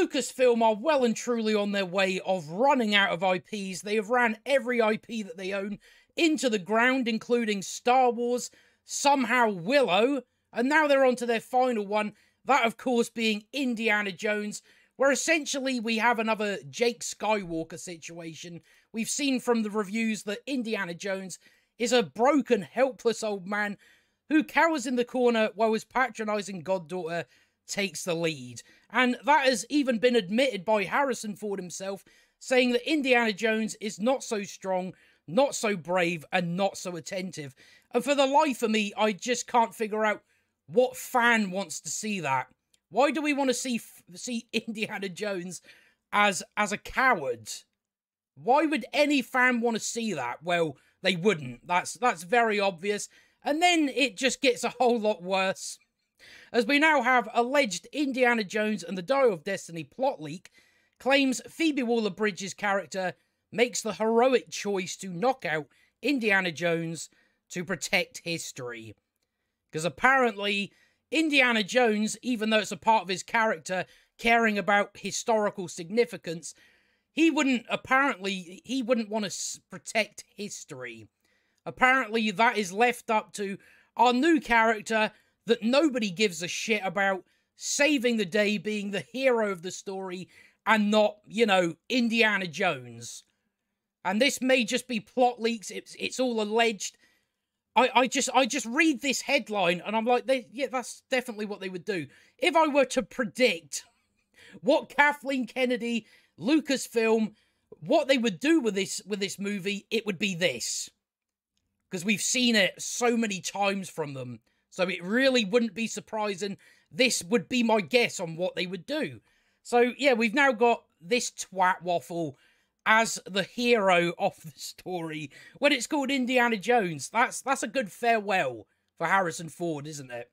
Lucasfilm are well and truly on their way of running out of IPs. They have ran every IP that they own into the ground, including Star Wars, somehow Willow, and now they're on to their final one, that of course being Indiana Jones, where essentially we have another Jake Skywalker situation. We've seen from the reviews that Indiana Jones is a broken, helpless old man who cowers in the corner while his patronizing goddaughter takes the lead. And that has even been admitted by Harrison Ford himself, saying that Indiana Jones is not so strong, not so brave, and not so attentive. And for the life of me, I just can't figure out what fan wants to see that. Why do we want to see Indiana Jones as a coward? Why would any fan want to see that? Well, they wouldn't. That's very obvious. And then it just gets a whole lot worse, as we now have alleged Indiana Jones and the Dial of Destiny plot leak claims Phoebe Waller-Bridge's character makes the heroic choice to knock out Indiana Jones to protect history. Because apparently Indiana Jones, even though it's a part of his character caring about historical significance, he wouldn't want to protect history. Apparently that is left up to our new character that nobody gives a shit about, saving the day, being the hero of the story, and not, you know, Indiana Jones. And this may just be plot leaks, it's all alleged. I just read this headline and I'm like, yeah, that's definitely what they would do. If I were to predict what Kathleen Kennedy, Lucasfilm, what they would do with this movie, it would be this. Because we've seen it so many times from them. So it really wouldn't be surprising. This would be my guess on what they would do. So yeah, we've now got this twat waffle as the hero of the story when it's called Indiana Jones. That's a good farewell for Harrison Ford, isn't it?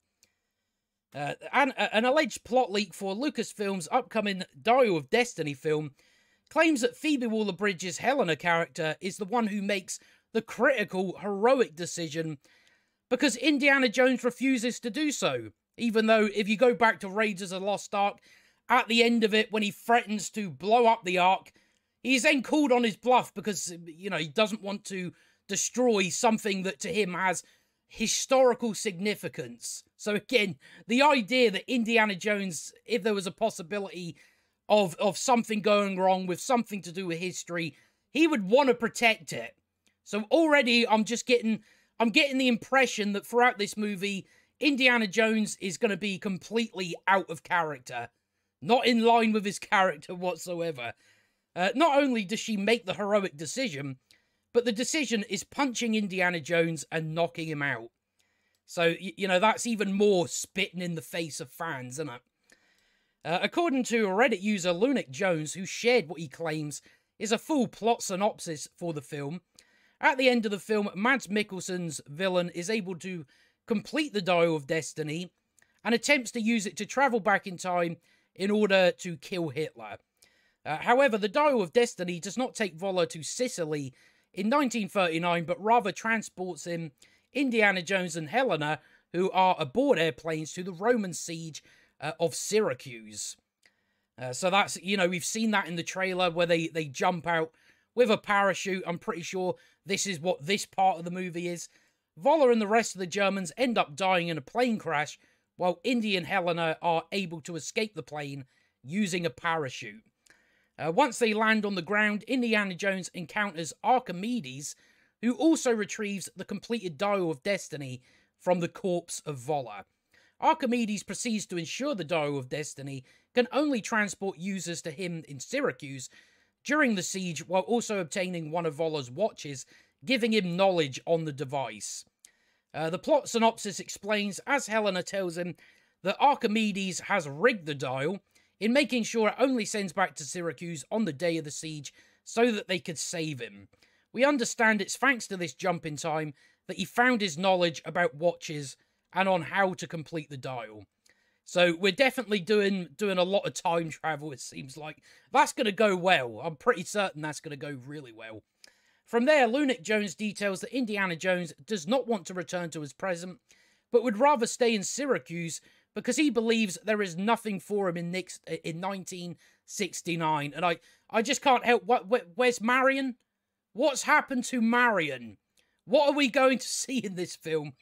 An alleged plot leak for Lucasfilm's upcoming Dial of Destiny film claims that Phoebe Waller-Bridge's Helena character is the one who makes the critical, heroic decision because Indiana Jones refuses to do so. Even though, if you go back to Raiders of the Lost Ark, at the end of it, when he threatens to blow up the Ark, he's then called on his bluff because, you know, he doesn't want to destroy something that to him has historical significance. So again, the idea that Indiana Jones, if there was a possibility of something going wrong with something to do with history, he would want to protect it. So already I'm getting the impression that throughout this movie, Indiana Jones is going to be completely out of character. Not in line with his character whatsoever. Not only does she make the heroic decision, but the decision is punching Indiana Jones and knocking him out. So, you know, that's even more spitting in the face of fans, isn't it? According to Reddit user Lunic Jones, who shared what he claims is a full plot synopsis for the film, at the end of the film, Mads Mikkelsen's villain is able to complete the Dial of Destiny and attempts to use it to travel back in time in order to kill Hitler. However, the Dial of Destiny does not take Voller to Sicily in 1939, but rather transports him, Indiana Jones and Helena, who are aboard airplanes, to the Roman siege of Syracuse. So that's, you know, we've seen that in the trailer where they jump out with a parachute. I'm pretty sure this is what this part of the movie is. Voller and the rest of the Germans end up dying in a plane crash, while Indy and Helena are able to escape the plane using a parachute. Once they land on the ground, Indiana Jones encounters Archimedes, who also retrieves the completed Dial of Destiny from the corpse of Voller. Archimedes proceeds to ensure the Dial of Destiny can only transport users to him in Syracuse during the siege, while also obtaining one of Voller's watches, giving him knowledge on the device. The plot synopsis explains, as Helena tells him, that Archimedes has rigged the dial in making sure it only sends back to Syracuse on the day of the siege so that they could save him. We understand it's thanks to this jump in time that he found his knowledge about watches and on how to complete the dial. So we're definitely doing a lot of time travel, it seems like. That's going to go well. I'm pretty certain that's going to go really well. From there, Lunic Jones details that Indiana Jones does not want to return to his present, but would rather stay in Syracuse because he believes there is nothing for him in 19 1969. And I just can't help. Where's Marion? What's happened to Marion? What are we going to see in this film?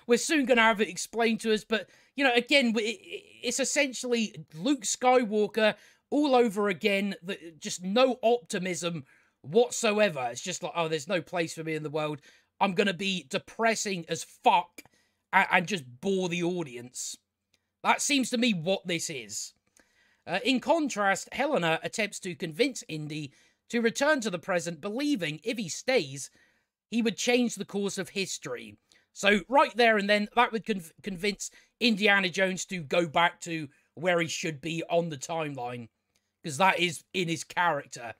We're soon going to have it explained to us, but, you know, again, it's essentially Luke Skywalker all over again. Just no optimism whatsoever. It's just like, oh, there's no place for me in the world. I'm going to be depressing as fuck and just bore the audience. That seems to me what this is. In contrast, Helena attempts to convince Indy to return to the present, believing if he stays, he would change the course of history. So right there and then, that would convince Indiana Jones to go back to where he should be on the timeline, because that is in his character.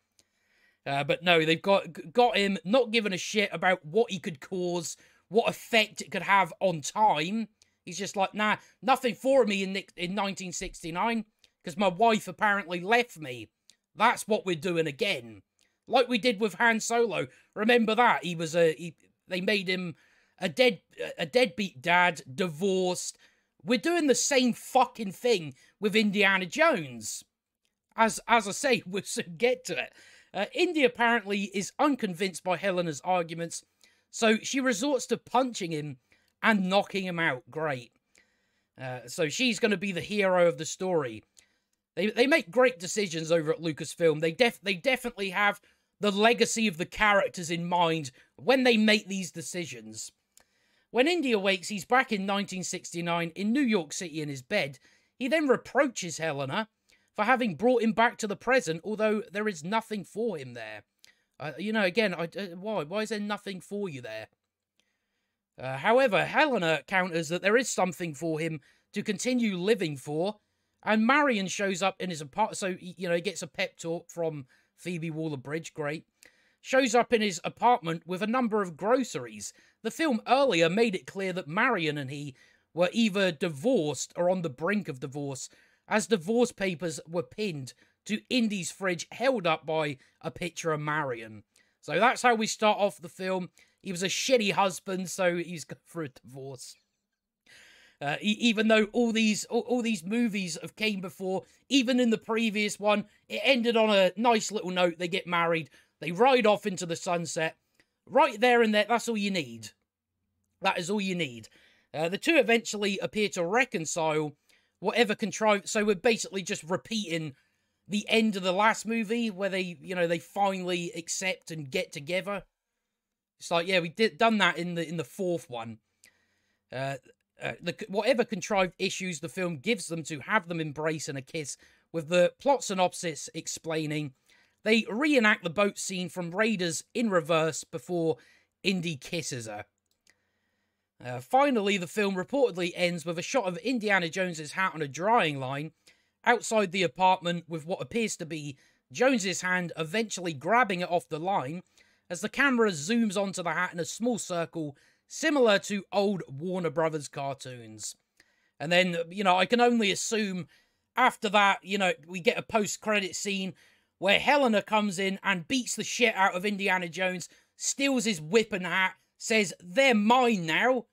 But no, they've got him not giving a shit about what he could cause, what effect it could have on time. He's just like, nah, nothing for me in 1969, because my wife apparently left me. That's what we're doing again. Like we did with Han Solo. Remember that? They made him a deadbeat dad, divorced. We're doing the same fucking thing with Indiana Jones. As I say, we'll soon get to it. Indy apparently is unconvinced by Helena's arguments, so she resorts to punching him and knocking him out. Great. So she's going to be the hero of the story. They make great decisions over at Lucasfilm. They definitely have the legacy of the characters in mind when they make these decisions. When Indy awakes, he's back in 1969 in New York City in his bed. He then reproaches Helena for having brought him back to the present, although there is nothing for him there. You know, again, why? Why is there nothing for you there? However, Helena counters that there is something for him to continue living for, and Marion shows up in his apartment. So, you know, he gets a pep talk from Phoebe Waller-Bridge, great. Shows up in his apartment with a number of groceries. The film earlier made it clear that Marion and he were either divorced or on the brink of divorce, as divorce papers were pinned to Indy's fridge, held up by a picture of Marion. So that's how we start off the film. He was a shitty husband, so he's going for a divorce. Even though all these movies have came before, even in the previous one, it ended on a nice little note. They get married. They ride off into the sunset. Right there and there, that's all you need. That is all you need. The two eventually appear to reconcile whatever contrived. So we're basically just repeating the end of the last movie where they finally accept and get together. It's like, yeah, we done that in the fourth one. Whatever contrived issues the film gives them to have them embrace and a kiss, with the plot synopsis explaining, they reenact the boat scene from Raiders in reverse before Indy kisses her. Finally, the film reportedly ends with a shot of Indiana Jones's hat on a drying line outside the apartment, with what appears to be Jones's hand eventually grabbing it off the line as the camera zooms onto the hat in a small circle similar to old Warner Brothers cartoons. And then, you know, I can only assume after that, you know, we get a post-credit scene where Helena comes in and beats the shit out of Indiana Jones, steals his whip and hat, says, "They're mine now,"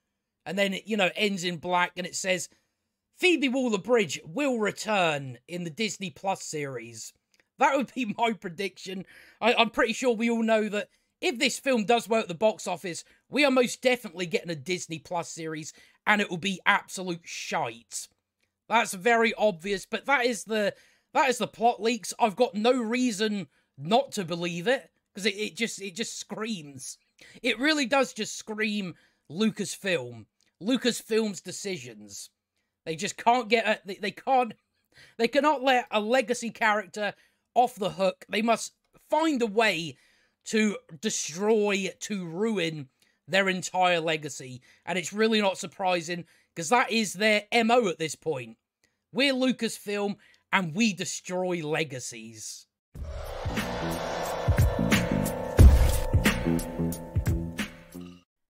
and then it, you know, ends in black and it says, "Phoebe Waller-Bridge will return in the Disney Plus series." That would be my prediction. I'm pretty sure we all know that if this film does well at the box office, we are most definitely getting a Disney Plus series, and it will be absolute shite. That's very obvious, but that is the plot leaks. I've got no reason not to believe it, because it just screams. It really does just scream Lucasfilm. Lucasfilm's decisions. They just can't get they cannot let a legacy character off the hook. They must find a way to destroy, to ruin their entire legacy. And it's really not surprising, because that is their MO at this point. We're Lucasfilm, and we destroy legacies.